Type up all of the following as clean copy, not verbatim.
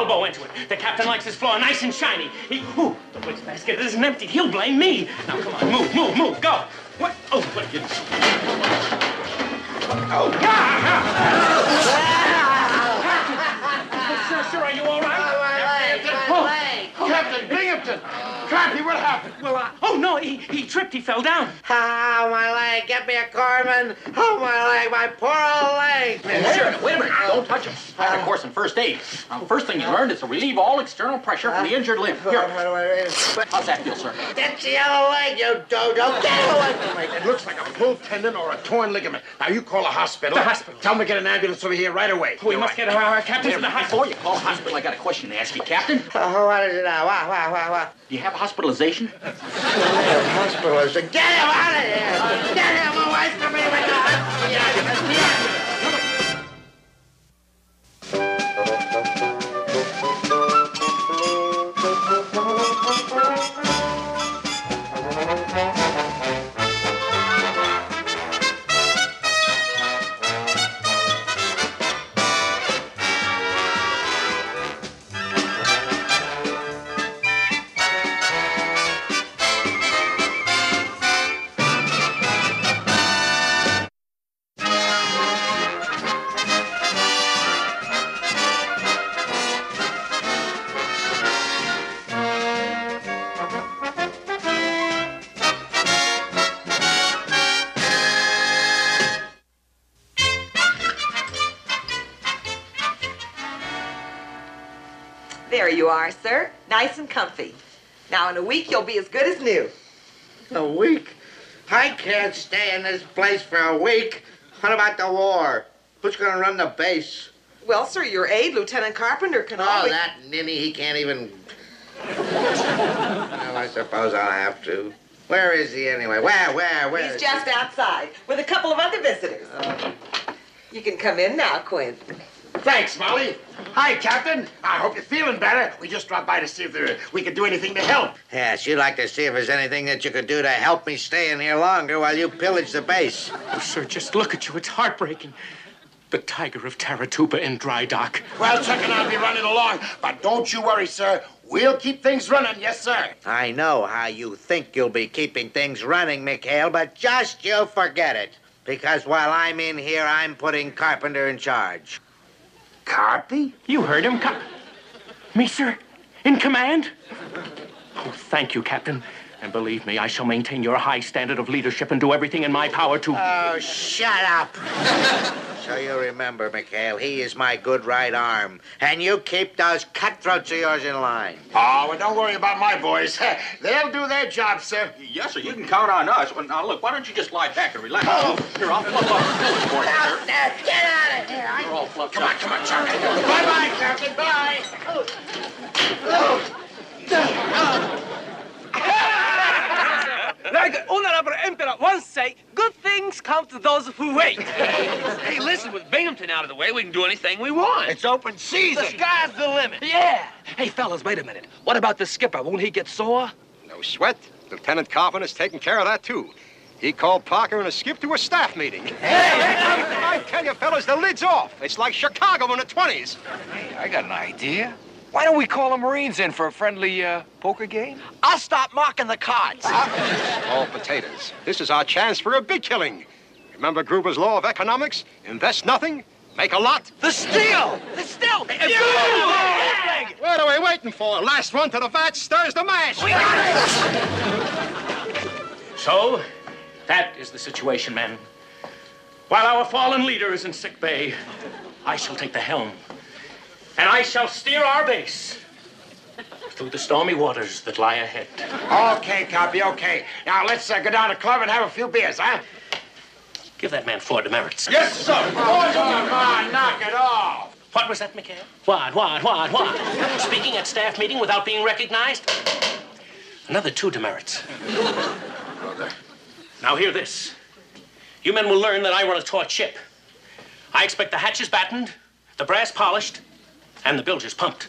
elbow into it. The captain likes his floor nice and shiny. Ooh, the wastebasket isn't emptied. He'll blame me. Now, come on, move, go. What? Oh, what are you doing? Oh, Sir, are you all right? My leg. Captain Binghamton! Crappy, what happened? Well, oh, no, he tripped. He fell down. Oh, my leg. Get me a Carmen. Oh, my leg. My poor old leg. Sir, wait a minute. Don't touch him. I had a course in first aid. Now, the first thing you learned is to relieve all external pressure from the injured limb. Here. How's that feel, sir? Get the other leg, you dodo. Get away from me. It looks like a pulled tendon or a torn ligament. Now, you call a hospital. The hospital. Tell them to get an ambulance over here right away. We must get our captain to the hospital. Before you call a hospital, I got a question to ask you, Captain. What is it now? What? Do you have hospitalization? Hospitalization. Get him out of here. Get him away from me with the There you are, sir. Nice and comfy. Now, in a week, you'll be as good as new. A week? I can't stay in this place for a week. What about the war? Who's going to run the base? Well, sir, your aide, Lieutenant Carpenter, can Oh, always... that ninny, he can't even... Well, I suppose I'll have to. Where is he anyway? Where He's is just outside with a couple of other visitors. You can come in now, Quinn. Thanks, Molly. Hi, Captain. I hope you're feeling better. We just dropped by to see if we could do anything to help. Yes, you'd like to see if there's anything that you could do to help me stay in here longer while you pillage the base. Oh, sir, just look at you. It's heartbreaking. The Tiger of Taratuba in dry dock. Well, checking out, be running along. But don't you worry, sir. We'll keep things running. Yes, sir. I know how you think you'll be keeping things running, Mikhail, but just you forget it. Because while I'm in here, I'm putting Carpenter in charge. Carpy? You heard him, Me, sir? In command? Oh, thank you, Captain. And believe me, I shall maintain your high standard of leadership and do everything in my power to... Oh, shut up. So you remember, Mikhail, he is my good right arm. And you keep those cutthroats of yours in line. Oh, well, don't worry about my boys. They'll do their job, sir. Yes, sir. You can count on us. Well, now, look, why don't you just lie back and relax? Oh. Here, I'll fluff up the pillows for you, sir. Get out of here. You're all fluffed Come up. on, Charlie. Bye-bye, Captain. Bye. Like the Honorable Emperor once said, good things come to those who wait. Hey, listen, with Binghamton out of the way, we can do anything we want. It's open season. The sky's the limit. Yeah. Hey, fellas, wait a minute. What about the skipper? Won't he get sore? No sweat. Lieutenant Carpenter's taking care of that, too. He called Parker and a skip to a staff meeting. Hey, I tell you, fellas, the lid's off. It's like Chicago in the 20s. Hey, I got an idea. Why don't we call the Marines in for a friendly poker game? I'll stop marking the cards. All potatoes. This is our chance for a big killing. Remember Gruber's law of economics? Invest nothing, make a lot. The steel! The steel! What are we waiting for? Last one to the vat stirs the mash. So, that is the situation, men. While our fallen leader is in sick bay, I shall take the helm. And I shall steer our base through the stormy waters that lie ahead. Okay, Copy, okay. Now, let's go down to the club and have a few beers, huh? Give that man 4 demerits. Yes, sir. Oh, come on, knock it off. What was that, Mikhail? What? Speaking at staff meeting without being recognized? Another 2 demerits. Brother. Now, hear this. You men will learn that I run a taut ship. I expect the hatches battened, the brass polished, and the bilges pumped.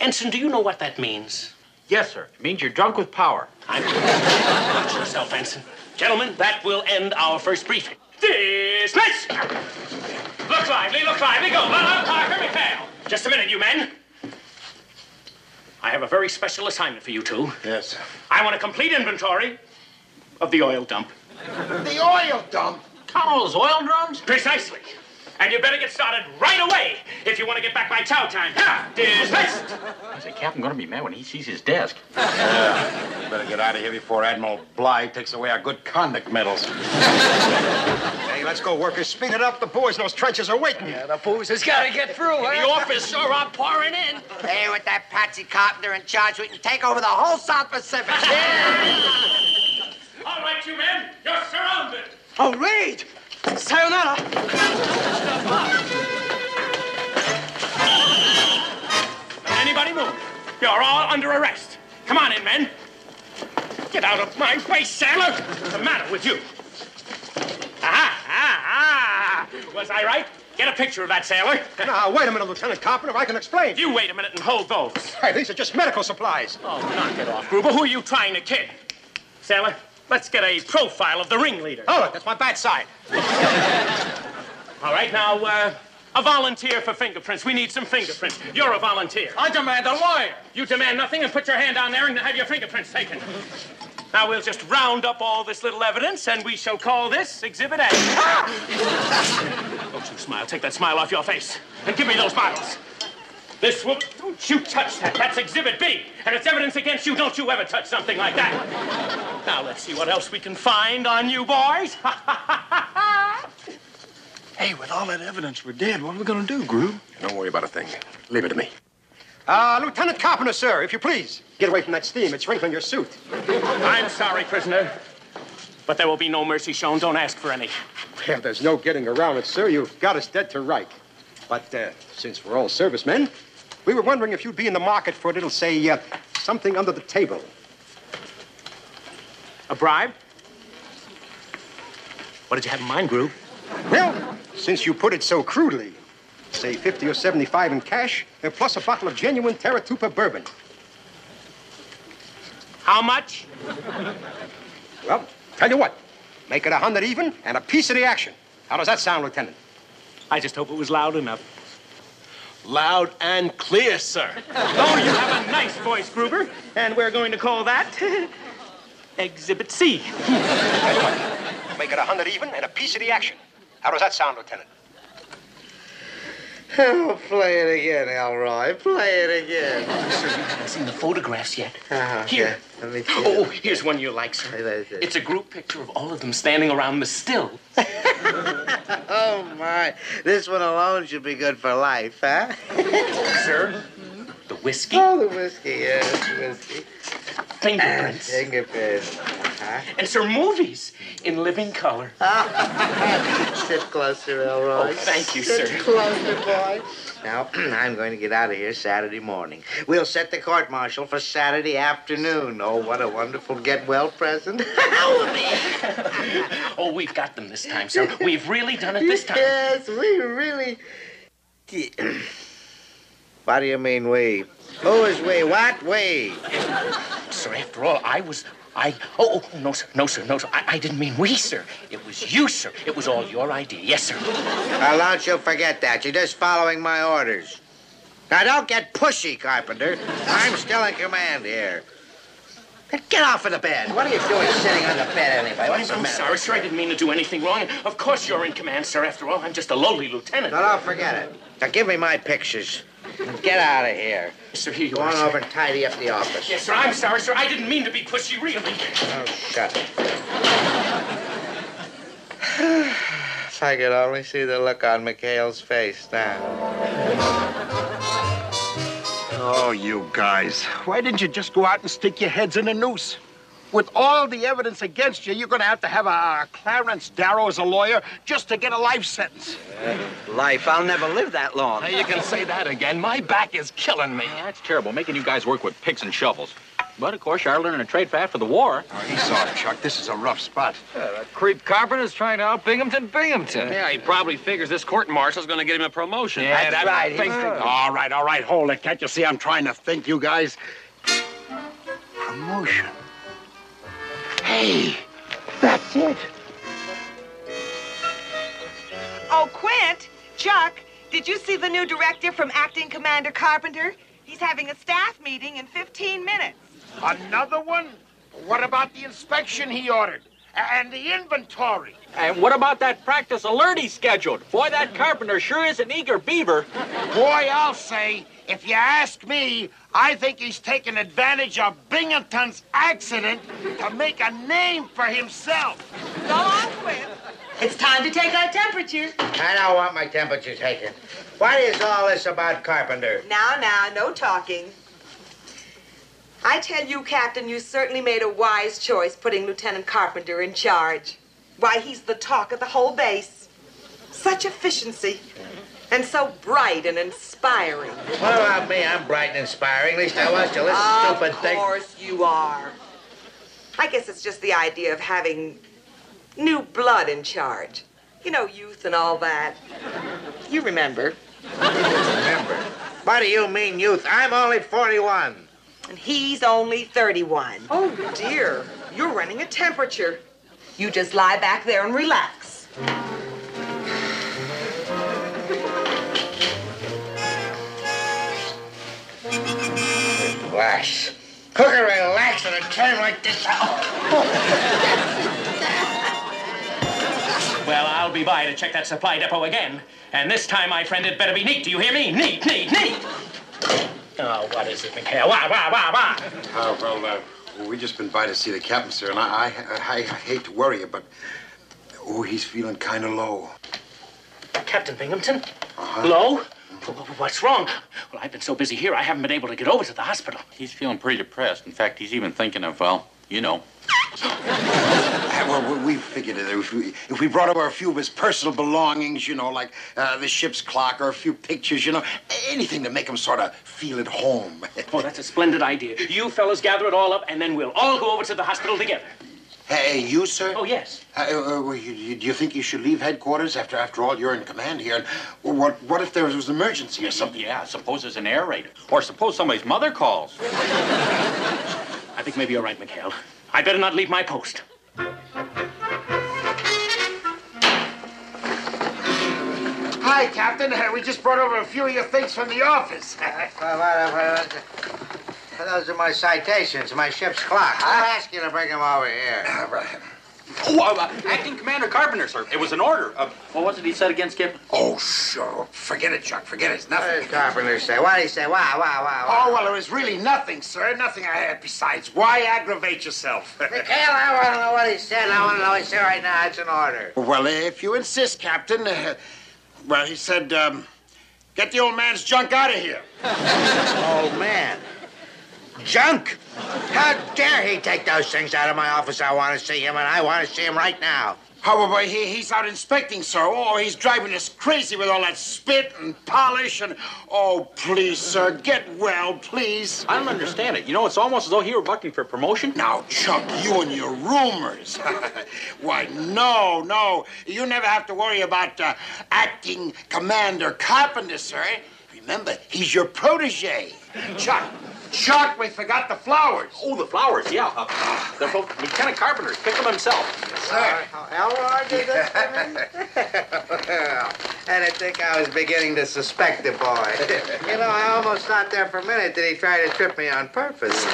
Ensign, do you know what that means? Yes, sir. It means you're drunk with power. Watch yourself, Ensign. Gentlemen, that will end our first briefing. Dismiss! Look lively, look lively. Go. Parker, McHale. Just a minute, you men. I have a very special assignment for you two. Yes. I want a complete inventory of the oil dump. The oil dump? Count all those oil drums? Precisely. And you better get started right away if you want to get back by chow time. Dismissed. I say, Captain gonna be mad when he sees his desk. Yeah. Better get out of here before Admiral Bly takes away our good conduct medals. Hey, let's go, workers. Speed it up. The boys in those trenches are waiting. Yeah, the booze has got to get through, huh? The office sure are pouring in. Hey, with that Patsy Carpenter in charge, we can take over the whole South Pacific. All right, you men, you're surrounded. Oh, Reed! Sayonara. Anybody move? You're all under arrest. Come on in, men. Get out of my face, sailor. What's the matter with you? Was I right? Get a picture of that sailor. Now, wait a minute, Lieutenant Carpenter. I can explain. You wait a minute and hold those. Hey, these are just medical supplies. Oh, knock it off, Gruber. Who are you trying to kid? Sailor, let's get a profile of the ringleader. Oh, look, that's my bad side. All right, now, a volunteer for fingerprints. We need some fingerprints. You're a volunteer. I demand a lawyer. You demand nothing and put your hand down there and have your fingerprints taken. Now, we'll just round up all this little evidence, and we shall call this Exhibit A. Don't you smile. Take that smile off your face. And give me those bottles. This will... Don't you touch that. That's Exhibit B. And it's evidence against you. Don't you ever touch something like that. Now, let's see what else we can find on you boys. Hey, with all that evidence we're dead, what are we gonna do, Groove? Don't worry about a thing. Leave it to me. Lieutenant Carpenter, sir, if you please. Get away from that steam. It's wrinkling your suit. I'm sorry, prisoner. But there will be no mercy shown. Don't ask for any. Well, there's no getting around it, sir. You've got us dead to right. But since we're all servicemen, we were wondering if you'd be in the market for a little, say, something under the table. A bribe? What did you have in mind, Groove? Well, since you put it so crudely, say 50 or 75 in cash, plus a bottle of genuine Terratupa bourbon. How much? Well, tell you what. Make it 100 even and a piece of the action. How does that sound, Lieutenant? I just hope it was loud enough. Loud and clear, sir. Oh, you have a nice voice, Gruber. And we're going to call that Exhibit C. Tell you what. Make it 100 even and a piece of the action. How does that sound, Lieutenant? Oh, play it again, Elroy. Play it again. Sir, you haven't seen the photographs yet. Here. Let me see. Oh, here's one you like, sir. What is it? It's a group picture of all of them standing around the still. Oh, my. This one alone should be good for life, huh? Sir, the whiskey, Oh, the whiskey, yes, whiskey. fingerprints, Fingerprints. and sir, movies in living color. Sit closer, Elroy. Oh, thank you, sir. Sit closer, boy. Now, I'm going to get out of here Saturday morning. We'll set the court-martial for Saturday afternoon. Oh, what a wonderful get-well present. Oh, we've got them this time, sir. We've really done it this time. Yes, we really... What do you mean, we? Who is we? What we? Sir, after all, Oh, no, sir. I didn't mean we, sir. It was you, sir. It was all your idea. Yes, sir. Now, don't you forget that. You're just following my orders. Now, don't get pushy, Carpenter. I'm still in command here. Get off of the bed. What are you doing sitting on the bed anyway? What's the I'm matter? sorry, sir. I didn't mean to do anything wrong. And of course you're in command, sir. After all, I'm just a lowly lieutenant. No, don't forget it. Now, give me my pictures. Get out of here. Sir, here you Go are, on sir. over and tidy up the office. Yes, sir. I'm sorry, sir. I didn't mean to be pushy, really. Oh, shut it. If I could only see the look on McHale's face now. Oh, you guys. Why didn't you just go out and stick your heads in a noose? With all the evidence against you, you're going to have a Clarence Darrow as a lawyer just to get a life sentence. Life, I'll never live that long. Hey, you can say that again. My back is killing me. That's terrible, making you guys work with picks and shovels. But, of course, you are learning a trade fast for the war. Oh, he's off, Chuck. This is a rough spot. That creep Carpenter's trying to out Binghamton. Yeah, he probably figures this court-martial's gonna get him a promotion. Yeah, that's right. All right, hold it. Can't you see I'm trying to think, you guys? Promotion. Hey, that's it. Oh, Quint, Chuck, did you see the new directive from Acting Commander Carpenter? He's having a staff meeting in 15 minutes. Another one? What about the inspection he ordered? And the inventory? And what about that practice alert he scheduled? Boy, that Carpenter sure is an eager beaver. Boy, I'll say, if you ask me, I think he's taken advantage of Binghamton's accident to make a name for himself. Go on, Quip. It's time to take our temperature. I don't want my temperature taken. What is all this about Carpenter? Now, no talking. I tell you, Captain, you certainly made a wise choice putting Lieutenant Carpenter in charge. Why, he's the talk of the whole base. Such efficiency. And so bright and inspiring. What about me? I'm bright and inspiring. At least I was till this stupid thing. Of course you are. I guess it's just the idea of having new blood in charge. You know, youth and all that. You remember. Remember? What do you mean, youth? I'm only 41. And he's only 31. Oh, dear. You're running a temperature. You just lie back there and relax. Relax. Who can relax at a time like this? Well, I'll be by to check that supply depot again. And this time, my friend, it better be neat. Do you hear me? Neat, neat, neat. Oh, what is it, Mikhail? Well, we've just been by to see the captain, sir, and I hate to worry you, but he's feeling kind of low. Captain Binghamton? Low? What's wrong? Well, I've been so busy here, I haven't been able to get over to the hospital. He's feeling pretty depressed. In fact, he's even thinking of, well, you know. Well, we figured that if we brought over a few of his personal belongings, you know, like the ship's clock or a few pictures, you know, anything to make him sort of feel at home. Oh, that's a splendid idea. You fellas gather it all up, and then we'll all go over to the hospital together. Hey, you, sir? Oh, yes. Do you think you should leave headquarters? After all, you're in command here. And what if there was an emergency or something? Yeah, suppose there's an air raid. Or suppose somebody's mother calls. I think maybe you're right, Mikhail. I'd better not leave my post. Hi, Captain. We just brought over a few of your things from the office. Those are my citations, my ship's clock. I'll ask you to bring them over here. Acting Commander Carpenter, sir. It was an order. What was it he said again, Skip? Oh, sure. Forget it, Chuck. Forget it. It's What nothing. did Carpenter say? What did he say? Wow. Oh, well, it was really nothing, sir. Nothing I had. Besides, why aggravate yourself? Mikhail, I want to know what he said. I want to know what he said right now. It's an order. Well, if you insist, Captain. Well, he said, get the old man's junk out of here. Oh, man. Junk? How dare he take those things out of my office? I want to see him, and I want to see him right now. However, he's out inspecting, sir. Oh, he's driving us crazy with all that spit and polish and... Oh, please, sir, get well, please. I don't understand it. You know, it's almost as though he were bucking for promotion. Now, Chuck, you and your rumors. Why, no. You never have to worry about acting Commander Carpenter, sir. Remember, he's your protege. Chuck, we forgot the flowers. Oh, the flowers, yeah. They're from Lieutenant Carpenter. Pick them himself. Sir. Elrod did this to me? And I think I was beginning to suspect the boy. You know, I almost thought there for a minute that he tried to trip me on purpose.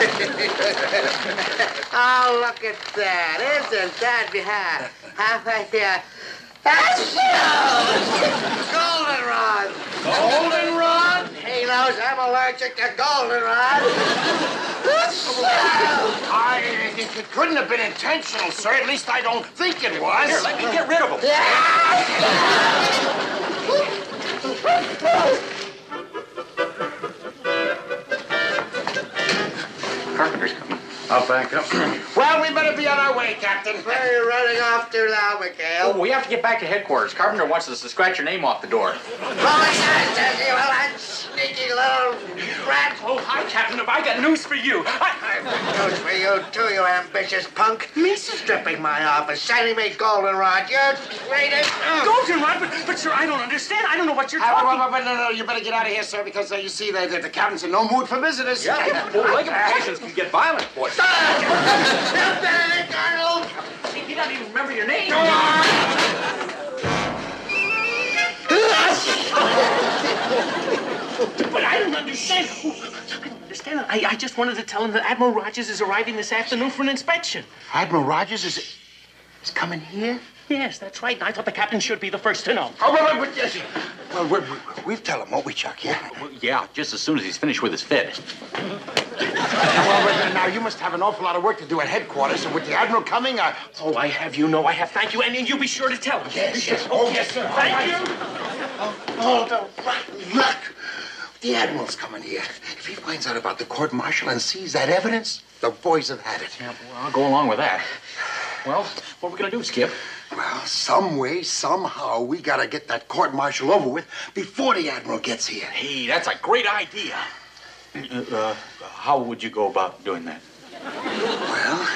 Oh, look at that. Isn't that... Goldenrod! Goldenrod? He knows I'm allergic to goldenrod. It couldn't have been intentional, sir. At least I don't think it was. Here, let me get rid of them. Carpenter's coming. I'll back up. Well, we better be on our way, Captain. Where are you running off to now, Mikhail? Oh, we have to get back to headquarters. Carpenter wants us to scratch your name off the door. Oh, my God, says you, well, that sneaky little rat. Oh, hi, Captain. Have I got news for you? News for you, too, you ambitious punk. Me stripping my office, sending me goldenrod. You're greatest. Goldenrod? But, sir, I don't understand. I don't know what you're talking about. No, you better get out of here, sir, because you see, the captain's in no mood for visitors. Yeah, leg impatience can get violent, boy. Colonel! He doesn't even remember your name. Lieutenant, I just wanted to tell him that Admiral Rogers is arriving this afternoon for an inspection. Admiral Rogers is coming here? Yes, that's right. I thought the captain should be the first to know. Oh, yes. Well, we'll tell him, won't we, Chuck? Yeah. Well, yeah, just as soon as he's finished with his fit. Well, now, you must have an awful lot of work to do at headquarters. And with the Admiral coming, Oh, I have, you know I have. Thank you. And you be sure to tell him. Yes. Oh, yes, sir. Thank you. Oh, the rotten luck. The Admiral's coming here. If he finds out about the court-martial and sees that evidence, the boys have had it. Yeah, well, I'll go along with that. Well, what are we going to do, Skip? Well, some way, somehow, we gotta get that court-martial over with before the Admiral gets here. Hey, that's a great idea. How would you go about doing that? Well,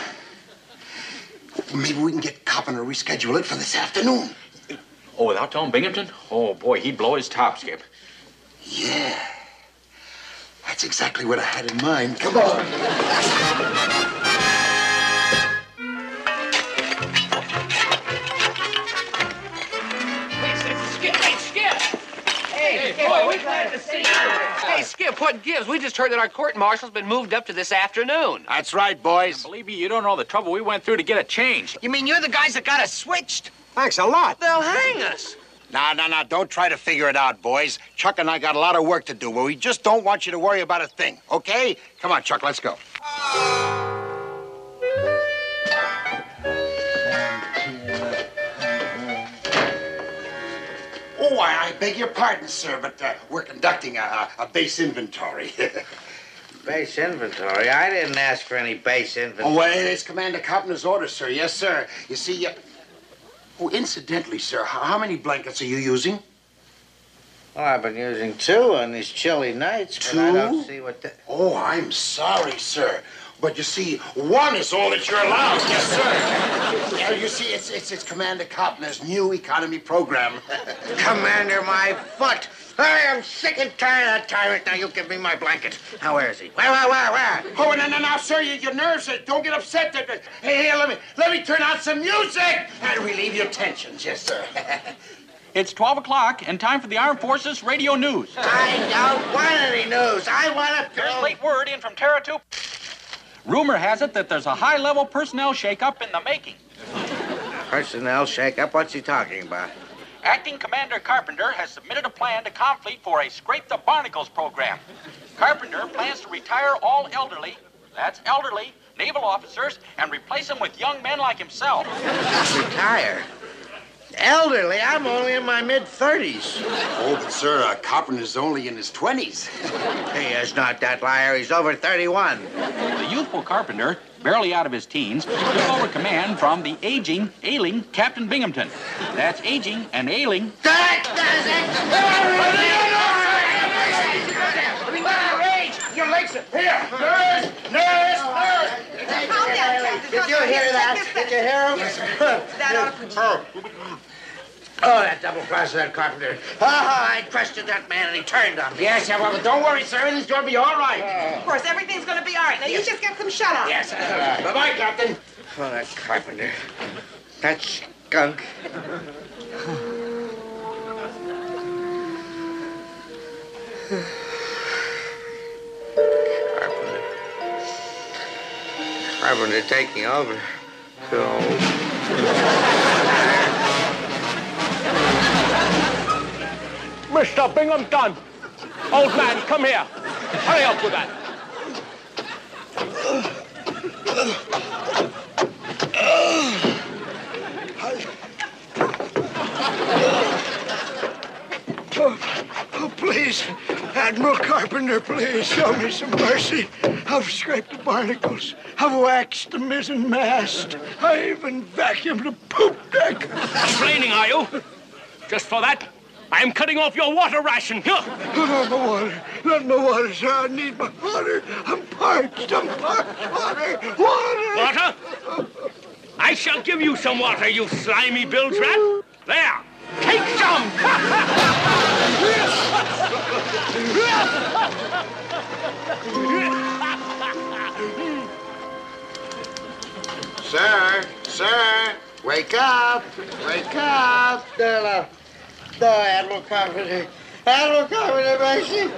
maybe we can get Carpenter to reschedule it for this afternoon. Oh, without telling Binghamton? Oh, boy, he'd blow his top, Skip. Yeah. That's exactly what I had in mind. Come on. Boy, we're glad to see you. Hey, Skip, what gives? We just heard that our court-martial's been moved up to this afternoon. That's right, boys. Believe me, you don't know the trouble we went through to get it changed. You mean you're the guys that got us switched? Thanks a lot. They'll hang us. No. Don't try to figure it out, boys. Chuck and I got a lot of work to do, but we just don't want you to worry about a thing, okay? Come on, Chuck, let's go. Oh, I beg your pardon, sir, but we're conducting a base inventory. Base inventory? I didn't ask for any base inventory. Oh, well, it's Commander Carpenter's orders, sir. Yes, sir. You see, Oh, incidentally, sir, how many blankets are you using? Well, I've been using 2 on these chilly nights, but I don't see what the... Oh, I'm sorry, sir. But you see, 1 is all that you're allowed. Yes, sir. You see, it's Commander Carpenter's new economy program. Commander, my foot! I am sick and tired of that tyrant. Now, you give me my blanket. Now, where is he? Where? Oh, no, sir, your nerves, don't get upset. Hey, here, let me turn on some music and relieve your tensions. Yes, sir. It's 12 o'clock and time for the Armed Forces Radio News. I don't want any news. I want to... There's late word in from Terra 2. Rumor has it that there's a high-level personnel shakeup in the making. Personnel shakeup? What's he talking about? Acting Commander Carpenter has submitted a plan to Confleet for a Scrape the Barnacles program. Carpenter plans to retire all elderly, that's elderly, naval officers, and replace them with young men like himself. Retire? Elderly? I'm only in my mid-30s. Oh, but, sir, Carpenter's only in his 20s. He is not that liar. He's over 31. The youthful Carpenter, barely out of his teens, took over command from the aging, ailing Captain Binghamton. That's aging and ailing. That does it! Your legs are here! Nurse! Calm down, Captain. Did you hear that? Did you hear him? Yes, sir. That ought to put you... Oh, that double cross of that Carpenter. Oh, I questioned that man and he turned on me. Yes, well, don't worry, sir. Everything's going to be all right. Of course, everything's going to be all right. Now, you just get some shut-eye. Yes, bye-bye, Captain. Oh, that Carpenter. That skunk. Carpenter taking over. Mr. Binghamton! Old man, come here. Hurry up with that. Oh, please, Admiral Carpenter, please show me some mercy. I've scraped the barnacles. I've waxed the mizzen mast. I even vacuumed the poop deck. Complaining, are you? Just for that, I am cutting off your water ration. Here. Not my water, sir. I need my water. I'm parched. Water. Water? I shall give you some water, you slimy bilge rat. There. Take some. Sir, wake up. No, Admiral Carpenter. Admiral Carpenter, mercy.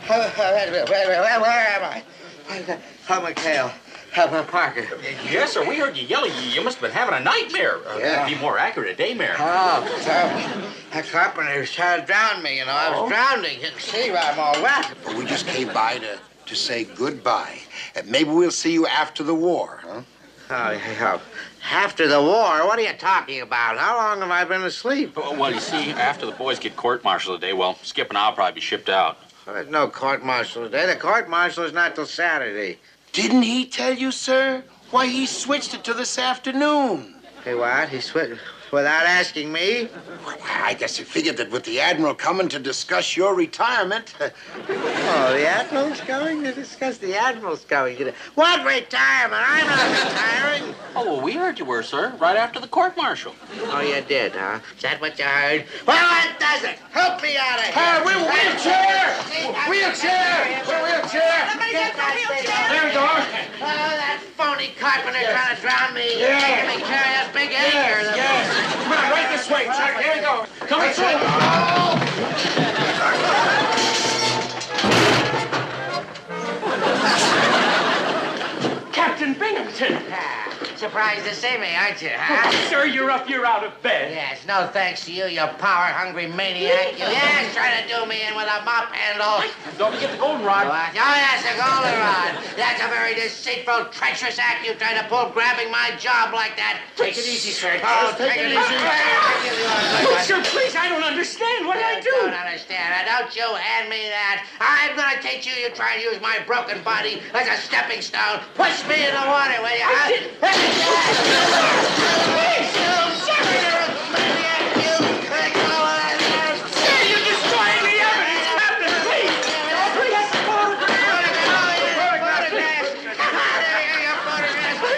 Where am I? How McHale? How Parker? Yes, sir. We heard you yelling. You must have been having a nightmare. Yeah. To be more accurate, a daymare. Oh, terrible. That carpenter tried to drown me, you know. I was drowning. You can see why I'm all wet. Well, we just came by to say goodbye. And maybe we'll see you after the war, huh? Oh, yeah. After the war? What are you talking about? How long have I been asleep? Well, you see, after the boys get court-martialed today, well, Skip and I'll probably be shipped out. There's no court-martial today. The court-martial is not till Saturday. Didn't he tell you, sir? Why, he switched it to this afternoon. Hey, what? He switched without asking me? Well, I guess he figured that with the Admiral coming to discuss your retirement. Oh, the Admiral's coming to discuss the Admiral's coming. What retirement? I'm not retiring. Oh, well, we heard you were, sir, right after the court-martial. Oh, you did, huh? Is that what you heard? Well, that does it. Help me out of here. Hey, wheelchair! Wheelchair! Wheelchair! Somebody get my wheelchair. There we go. Oh, that phony carpenter trying to drown me. Yeah. Making me carry that big anchor. Yes. Come on, right this way, Chuck. Here we go. Coming through. Captain Binghamton. Surprised to see me, aren't you, huh? Oh, sir, you're up. You're out of bed. Yes, no thanks to you, you power-hungry maniac. You trying to do me in with a mop handle. Don't forget the goldenrod. Oh, yes, the goldenrod. That's a very deceitful, treacherous act you tried to pull, grabbing my job like that. Take it easy, sir. Oh, take it easy. Oh, sir, please, I don't understand. What did I do? Don't understand. Now, don't you hand me that. I'm gonna teach you. You try and use my broken body as a stepping stone. Push me in the water, will you? I didn't. You're destroying the evidence, Captain, please.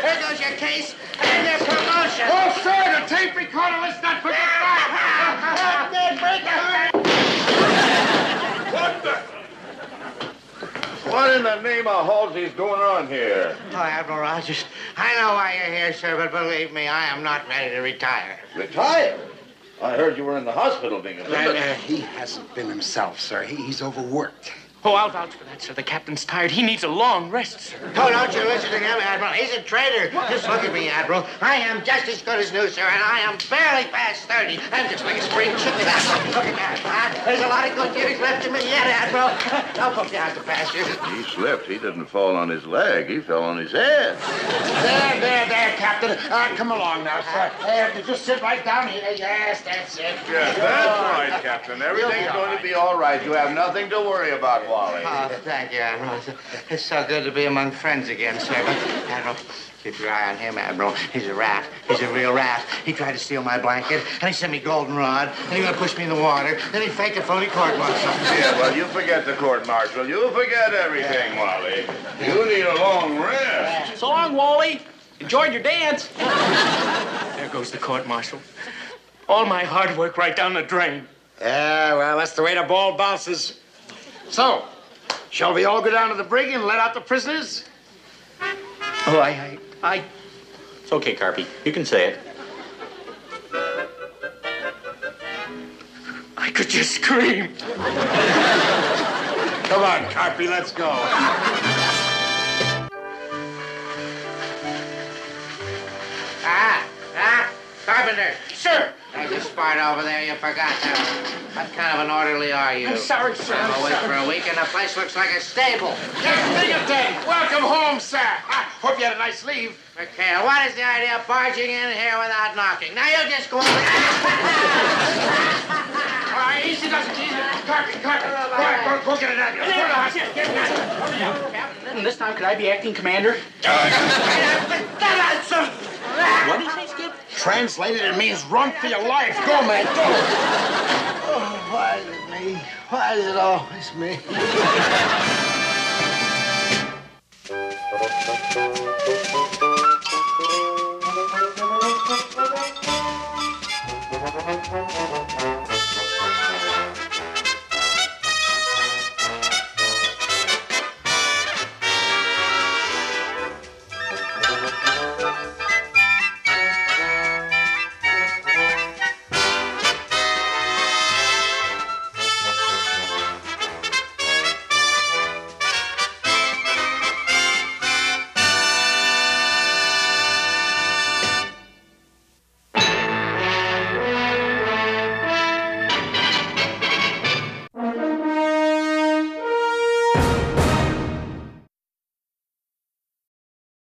Here goes your case and your promotion. Oh, sir, the tape recorder. Let's not forget that. What the? What in the name of Halsey's going on here? Oh, Admiral Rogers, I know why you're here, sir, but believe me, I am not ready to retire. Retire? I heard you were in the hospital, Binghamton. He hasn't been himself, sir. He's overworked. Oh, I'll vouch for that, sir. The captain's tired. He needs a long rest, sir. Oh, don't you listen to him, Admiral. He's a traitor. Just look at me, Admiral. I am just as good as new, sir, and I am barely past 30. I'm just like a spring chicken. Look at that, huh? There's a lot of good years left in me yet, Admiral. I'll put you out to pasture. He slipped. He didn't fall on his leg. He fell on his head. There, Captain. Come along now, sir. Just sit right down here. Yes, that's it. Yes, that's right, Captain. Everything's going to be all right. You have nothing to worry about, Wally. Oh, thank you, Admiral. It's so good to be among friends again, sir. But, Admiral, keep your eye on him, Admiral. He's a rat. He's a real rat. He tried to steal my blanket, and he sent me goldenrod, and he gonna push me in the water. Then he faked a phony court-martial. Yeah, well, you forget the court-martial. You forget everything, Wally. You need a long rest. So long, Wally. Enjoyed your dance. There goes the court-martial. All my hard work right down the drain. Yeah, well, that's the way the ball bounces. So, shall we all go down to the brig and let out the prisoners? Oh, I... It's okay, Carpy. You can say it. I could just scream. Come on, Carpy, let's go. Carpenter. Sir. I just spied over there. You forgot that. What kind of an orderly are you? I'm sorry, sir. I'm away for a week, and the place looks like a stable. Captain Binghamton, welcome home, sir. I hope you had a nice leave. McHale, what is the idea of barging in here without knocking? Now you just go over. All right, easy does it, easy. Carpy. Go get it out of here. Go to the hospital. Get it out. Captain, this time could I be acting commander? What did he say, Skip? Translated, it means run for your life. Go, man, go. Oh, why is it me? Why is it always me?